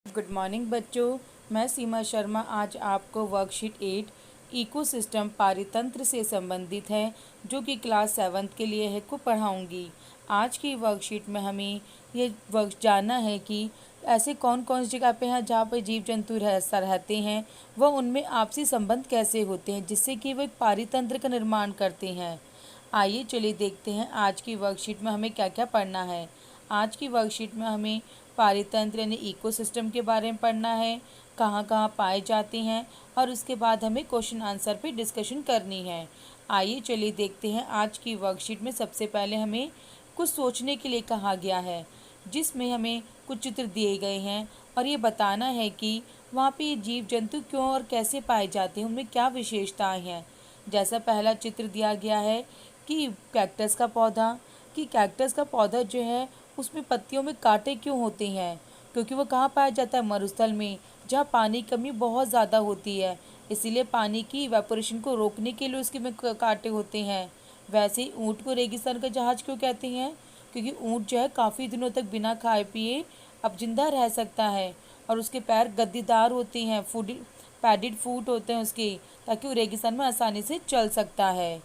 Good morning बच्चों। मैं सीमा शर्मा आज आपको वर्कशीट 8 इकोसिस्टम पारितंत्र से संबंधित है जो कि क्लास 7th के लिए है को पढ़ाऊंगी। आज की वर्कशीट में हमें ये वर्क जानना है कि ऐसे कौन कौन सी जगह पे हैं जहाँ पे जीव जंतु रहते हैं, वह उनमें आपसी संबंध कैसे होते हैं जिससे कि वो एक पारितंत्र का निर्माण करते हैं। आइए चलिए देखते हैं आज की वर्कशीट में हमें क्या क्या पढ़ना है। आज की वर्कशीट में हमें पारितंत्र यानी इकोसिस्टम के बारे में पढ़ना है, कहाँ कहाँ पाए जाते हैं, और उसके बाद हमें क्वेश्चन आंसर पे डिस्कशन करनी है। आइए चलिए देखते हैं आज की वर्कशीट में सबसे पहले हमें कुछ सोचने के लिए कहा गया है, जिसमें हमें कुछ चित्र दिए गए हैं और ये बताना है कि वहाँ पे जीव जंतु क्यों और कैसे पाए जाते हैं, उनमें क्या विशेषताएं हैं। जैसा पहला चित्र दिया गया है कि कैक्टस का पौधा, कि कैक्टस का पौधा जो है उसमें पत्तियों में कांटे क्यों होते हैं, क्योंकि वो कहाँ पाया जाता है, मरुस्थल में, जहाँ पानी की कमी बहुत ज़्यादा होती है। इसीलिए पानी की इवेपोरेशन को रोकने के लिए उसके में कांटे होते हैं। वैसे ही ऊँट को रेगिस्तान का जहाज क्यों कहते हैं, क्योंकि ऊँट जो है काफ़ी दिनों तक बिना खाए पिए अब जिंदा रह सकता है और उसके पैर गद्दीदार होते हैं, पैडिड फूट होते हैं उसके, ताकि वो रेगिस्तान में आसानी से चल सकता है।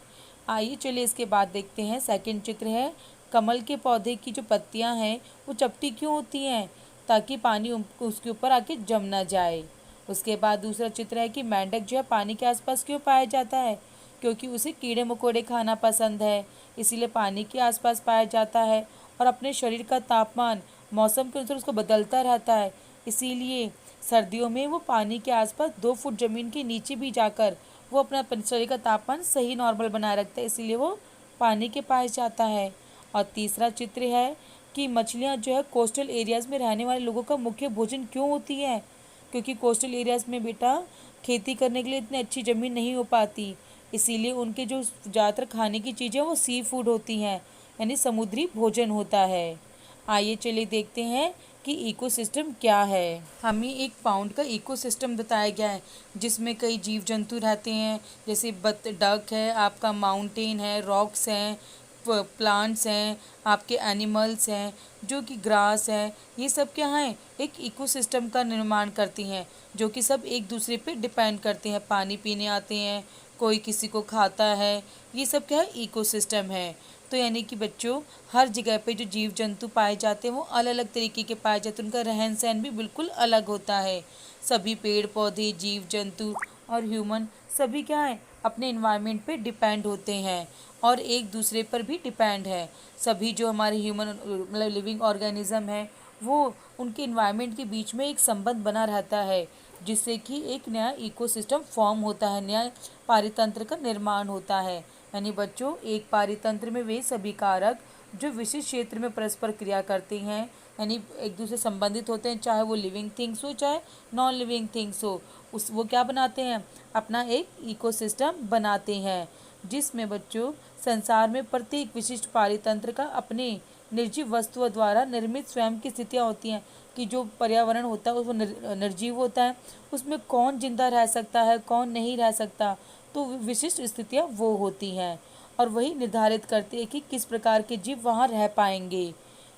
आइए चलिए इसके बाद देखते हैं। सेकंड चित्र है कमल के पौधे की जो पत्तियां हैं वो चपटी क्यों होती हैं, ताकि पानी उसके ऊपर आके जम ना जाए। उसके बाद दूसरा चित्र है कि मेंढक जो है पानी के आसपास क्यों पाया जाता है, क्योंकि उसे कीड़े मकोड़े खाना पसंद है, इसीलिए पानी के आसपास पाया जाता है। और अपने शरीर का तापमान मौसम के अनुसार उसको बदलता रहता है, इसीलिए सर्दियों में वो पानी के आसपास 2 फुट ज़मीन के नीचे भी जाकर वो अपना शरीर का तापमान सही नॉर्मल बनाए रखता है, इसीलिए वो पानी के पास जाता है। और तीसरा चित्र है कि मछलियाँ जो है कोस्टल एरियाज़ में रहने वाले लोगों का मुख्य भोजन क्यों होती है, क्योंकि कोस्टल एरियाज़ में बेटा खेती करने के लिए इतनी अच्छी ज़मीन नहीं हो पाती, इसीलिए उनके जो ज़्यादातर खाने की चीज़ें वो सी फूड होती हैं, यानी समुद्री भोजन होता है। आइए चलिए देखते हैं कि इकोसिस्टम क्या है। हमें एक पाउंड का इकोसिस्टम बताया गया है जिसमें कई जीव जंतु रहते हैं, जैसे डक है, आपका माउंटेन है, रॉक्स हैं, प्लांट्स हैं, आपके एनिमल्स हैं, जो कि ग्रास है, ये सब क्या हैं, एक इकोसिस्टम का निर्माण करती हैं, जो कि सब एक दूसरे पे डिपेंड करते हैं, पानी पीने आते हैं, कोई किसी को खाता है, ये सब क्या है, इकोसिस्टम है। तो यानी कि बच्चों हर जगह पे जो जीव जंतु पाए जाते हैं वो अलग अलग तरीके के पाए जाते हैं, उनका रहन सहन भी बिल्कुल अलग होता है। सभी पेड़ पौधे, जीव जंतु और ह्यूमन सभी क्या है, अपने इन्वायरमेंट पे डिपेंड होते हैं और एक दूसरे पर भी डिपेंड है। सभी जो हमारे ह्यूमन मतलब लिविंग ऑर्गेनिज्म है वो उनके इन्वायरमेंट के बीच में एक संबंध बना रहता है, जिससे कि एक नया इकोसिस्टम फॉर्म होता है, नया पारितंत्र का निर्माण होता है। यानी बच्चों एक पारितंत्र में वे सभी कारक जो विशिष्ट क्षेत्र में परस्पर क्रिया करते हैं, यानी एक दूसरे संबंधित होते हैं, चाहे वो लिविंग थिंग्स हो चाहे नॉन लिविंग थिंग्स हो, उस वो क्या बनाते हैं, अपना एक इकोसिस्टम बनाते हैं, जिसमें बच्चों संसार में प्रत्येक विशिष्ट पारितंत्र का अपने निर्जीव वस्तुओं द्वारा निर्मित स्वयं की स्थितियाँ होती हैं, कि जो पर्यावरण होता है वो निर्जीव होता है, उसमें कौन जिंदा रह सकता है कौन नहीं रह सकता, तो विशिष्ट स्थितियाँ वो होती हैं और वही निर्धारित करती है कि किस प्रकार के जीव वहाँ रह पाएंगे।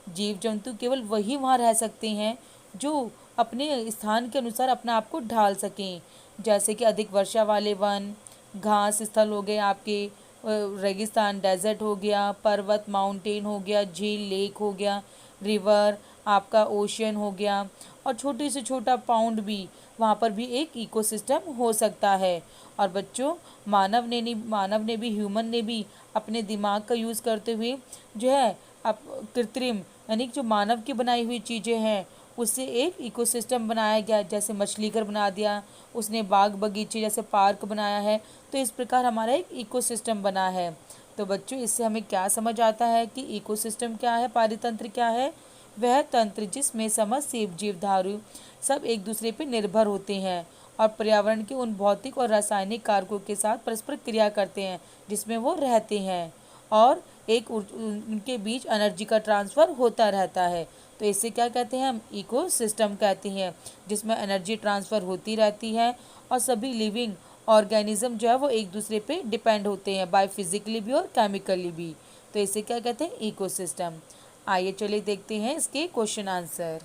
जीव जंतु केवल वही वहाँ रह सकते हैं जो अपने स्थान के अनुसार अपने आप को ढाल सकें, जैसे कि अधिक वर्षा वाले वन, घास स्थल हो गए आपके, रेगिस्तान डेजर्ट हो गया, पर्वत माउंटेन हो गया, झील लेक हो गया, रिवर आपका ओशियन हो गया, और छोटे से छोटा पाउंड भी, वहाँ पर भी एक इकोसिस्टम हो सकता है। और बच्चों मानव ने भी ह्यूमन ने भी अपने दिमाग का यूज़ करते हुए जो है अब कृत्रिम यानी जो मानव की बनाई हुई चीज़ें हैं उससे एक इकोसिस्टम बनाया गया, जैसे मछली घर बना दिया उसने, बाग बगीचे जैसे पार्क बनाया है, तो इस प्रकार हमारा एक इकोसिस्टम बना है। तो बच्चों इससे हमें क्या समझ आता है कि इकोसिस्टम क्या है, पारितंत्र क्या है, वह तंत्र जिसमें समस्त सेब जीवधारू सब एक दूसरे पर निर्भर होते हैं और पर्यावरण के उन भौतिक और रासायनिक कारकों के साथ परस्पर क्रिया करते हैं जिसमें वो रहते हैं, और एक उनके बीच एनर्जी का ट्रांसफ़र होता रहता है। तो इसे क्या कहते हैं, हम इकोसिस्टम कहते हैं, जिसमें एनर्जी ट्रांसफ़र होती रहती है और सभी लिविंग ऑर्गेनिज्म जो है वो एक दूसरे पे डिपेंड होते हैं, बाय फिजिकली भी और केमिकली भी। तो इसे क्या कहते हैं, इकोसिस्टम। आइए चलिए देखते हैं इसके क्वेश्चन आंसर।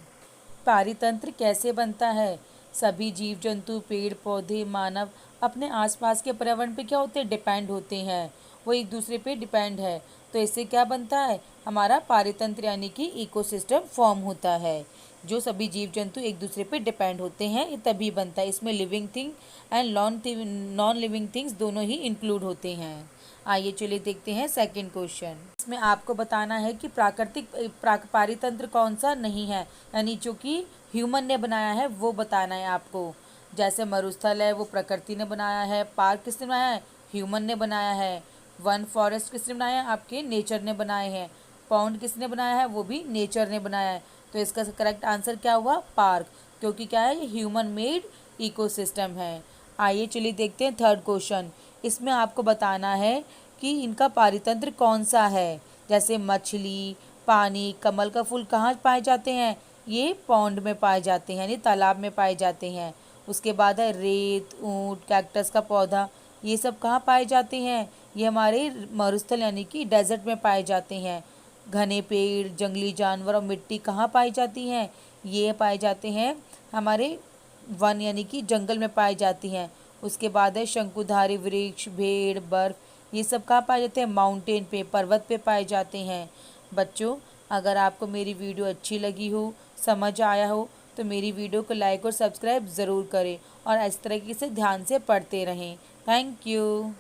पारितंत्र कैसे बनता है? सभी जीव जंतु, पेड़ पौधे, मानव अपने आसपास के पर्यावरण पे क्या होते हैं? डिपेंड होते हैं, वो एक दूसरे पे डिपेंड है। तो इससे क्या बनता है? हमारा पारितंत्र यानी कि इकोसिस्टम फॉर्म होता है। जो सभी जीव जंतु एक दूसरे पे डिपेंड होते हैं, ये तभी बनता है। इसमें living thing and non living things दोनों ही इंक्लूड होते हैं। आइए चलिए देखते हैं सेकंड क्वेश्चन। इसमें आपको बताना है कि पारितंत्र कौन सा नहीं है, यानी जो कि ह्यूमन ने बनाया है वो बताना है आपको। जैसे मरुस्थल है वो प्रकृति ने बनाया है, पार्क किसने बनाया है? ह्यूमन ने बनाया है। वन फॉरेस्ट किसने बनाया है? आपके नेचर ने बनाए हैं। पॉन्ड किसने बनाया है? वो भी नेचर ने बनाया है। तो इसका करेक्ट आंसर क्या हुआ? पार्क, क्योंकि क्या है? ये ह्यूमन मेड इकोसिस्टम है। आइए चलिए देखते हैं थर्ड क्वेश्चन। इसमें आपको बताना है कि इनका पारितंत्र कौन सा है। जैसे मछली, पानी, कमल का फूल कहाँ पाए जाते हैं? ये पॉन्ड में पाए जाते हैं, यानी तालाब में पाए जाते हैं। उसके बाद है रेत, ऊंट, कैक्टस का पौधा, ये सब कहाँ पाए जाते हैं? ये हमारे मरुस्थल यानी कि डेजर्ट में पाए जाते हैं। घने पेड़, जंगली जानवर और मिट्टी कहाँ पाई जाती हैं? ये पाए जाते हैं हमारे वन यानी कि जंगल में पाई जाती हैं। उसके बाद है शंकुधारी वृक्ष, भेड़, बर्फ, ये सब कहाँ पाए जाते हैं? माउंटेन पे, पर्वत पे पाए जाते हैं। बच्चों, अगर आपको मेरी वीडियो अच्छी लगी हो, समझ आया हो, तो मेरी वीडियो को लाइक और सब्सक्राइब ज़रूर करें और इस तरीके से ध्यान से पढ़ते रहें। Thank you.